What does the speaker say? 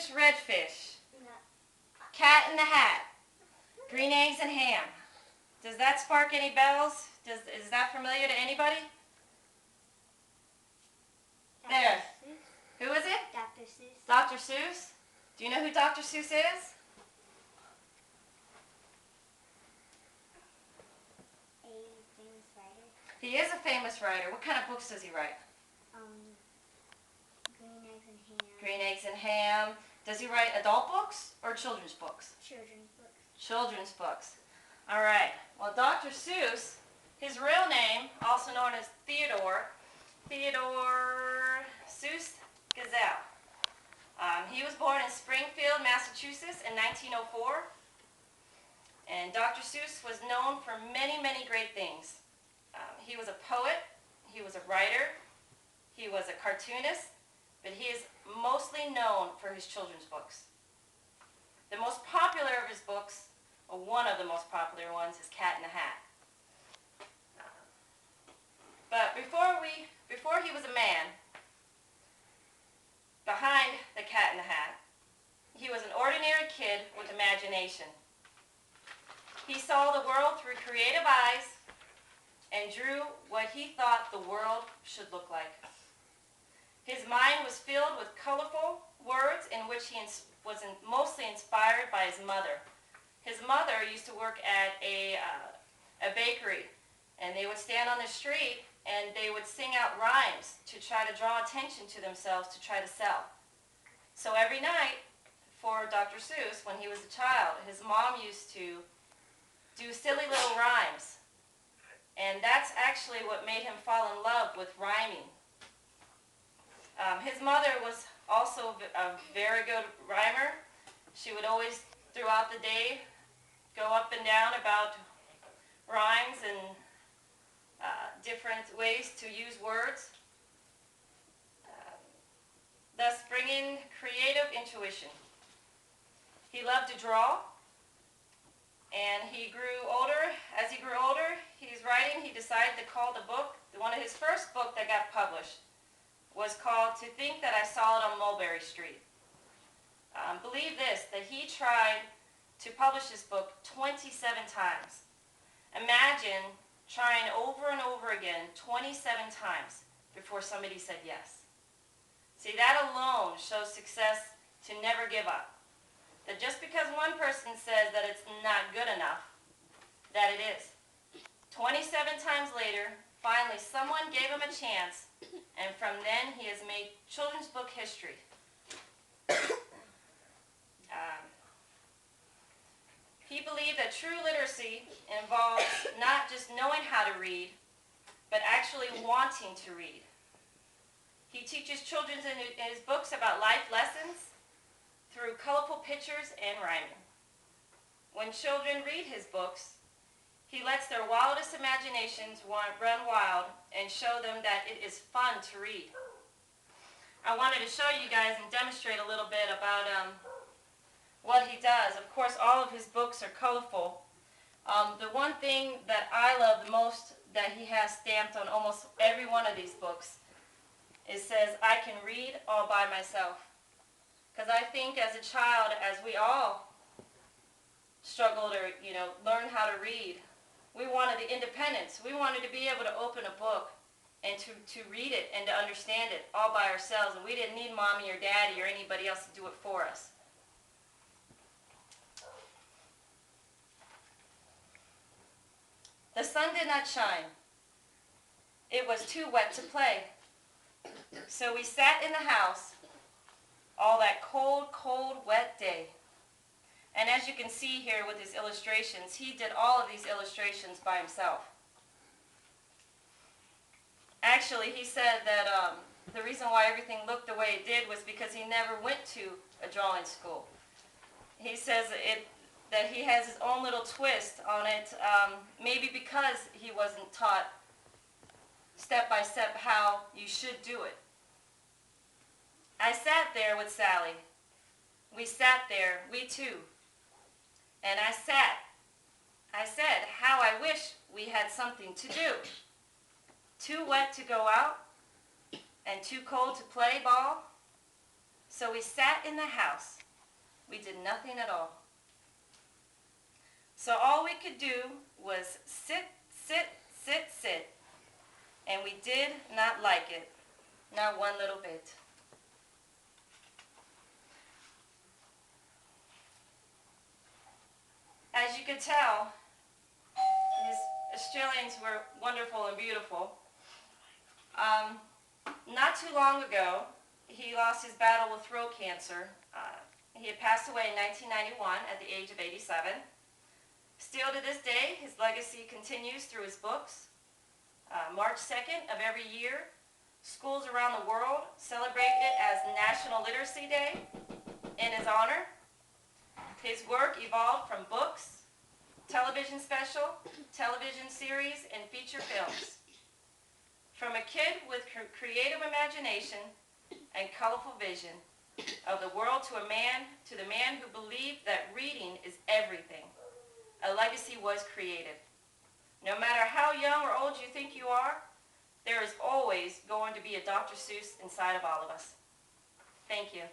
fish, red fish. No. Cat in the Hat. Green eggs and ham. Does that spark any bells? Is that familiar to anybody? There. Seuss. Who is it? Dr. Seuss. Dr. Seuss? Do you know who Dr. Seuss is? A famous writer. He is a famous writer. What kind of books does he write? Green eggs and ham. Green eggs and ham. Does he write adult books or children's books? Children's books. Children's books. All right. Well, Dr. Seuss, his real name, also known as Theodore Seuss Gazelle. He was born in Springfield, Massachusetts in 1904. And Dr. Seuss was known for many, many great things. He was a poet, he was a writer, he was a cartoonist, but he is mostly known for his children's books. The most popular of his books, or one of the most popular ones, is Cat in the Hat. But before he was a man, behind the Cat in the Hat, he was an ordinary kid with imagination. He saw the world through creative eyes and drew what he thought the world should look like. His mind was filled with colorful words in which he was mostly inspired by his mother. His mother used to work at a bakery, and they would stand on the street and they would sing out rhymes to try to draw attention to themselves to try to sell. So every night for Dr. Seuss, when he was a child, his mom used to do silly little rhymes. And that's actually what made him fall in love with rhyming. His mother was also a very good rhymer. She would always, throughout the day, go up and down about rhymes and different ways to use words, thus bringing creative intuition. He loved to draw, and he grew older. As he grew older, he's writing, he decided to call the book, one of his first book that got published was called To Think That I Saw It on Mulberry Street. Believe this, that he tried to publish this book 27 times. Imagine trying over and over again 27 times before somebody said yes. See, that alone shows success to never give up. That just because one person says that it's not good enough, that it is. 27 times later, finally someone gave him a chance, and from then he has made children's book history. He believed that true literacy involves not just knowing how to read, but actually wanting to read. He teaches children in his books about life lessons through colorful pictures and rhyming. When children read his books, he lets their wildest imaginations run wild and show them that it is fun to read. I wanted to show you guys and demonstrate a little bit about what he does. Of course, all of his books are colorful. The one thing that I love the most that he has stamped on almost every one of these books, it says, I can read all by myself. Because I think as a child, as we all struggled or learned how to read, we wanted the independence. We wanted to be able to open a book and to read it and to understand it all by ourselves. And we didn't need mommy or daddy or anybody else to do it for us. The sun did not shine. It was too wet to play. So we sat in the house all that cold, cold, wet day. And as you can see here with his illustrations, he did all of these illustrations by himself. Actually, he said that the reason why everything looked the way it did was because he never went to a drawing school. He says that he has his own little twist on it, maybe because he wasn't taught step by step how you should do it. I sat there with Sally. We sat there, we two. And I said, how I wish we had something to do. Too wet to go out and too cold to play ball. So we sat in the house. We did nothing at all. So all we could do was sit, sit, sit, sit. And we did not like it. Not one little bit. As you could tell, his Australians were wonderful and beautiful. Not too long ago, he lost his battle with throat cancer. He had passed away in 1991 at the age of 87. Still to this day, his legacy continues through his books. March 2nd of every year, schools around the world celebrate it as National Literacy Day in his honor. His work evolved from books, television special, television series, and feature films. From a kid with creative imagination and colorful vision of the world to the man who believed that reading is everything, a legacy was created. No matter how young or old you think you are, there is always going to be a Dr. Seuss inside of all of us. Thank you.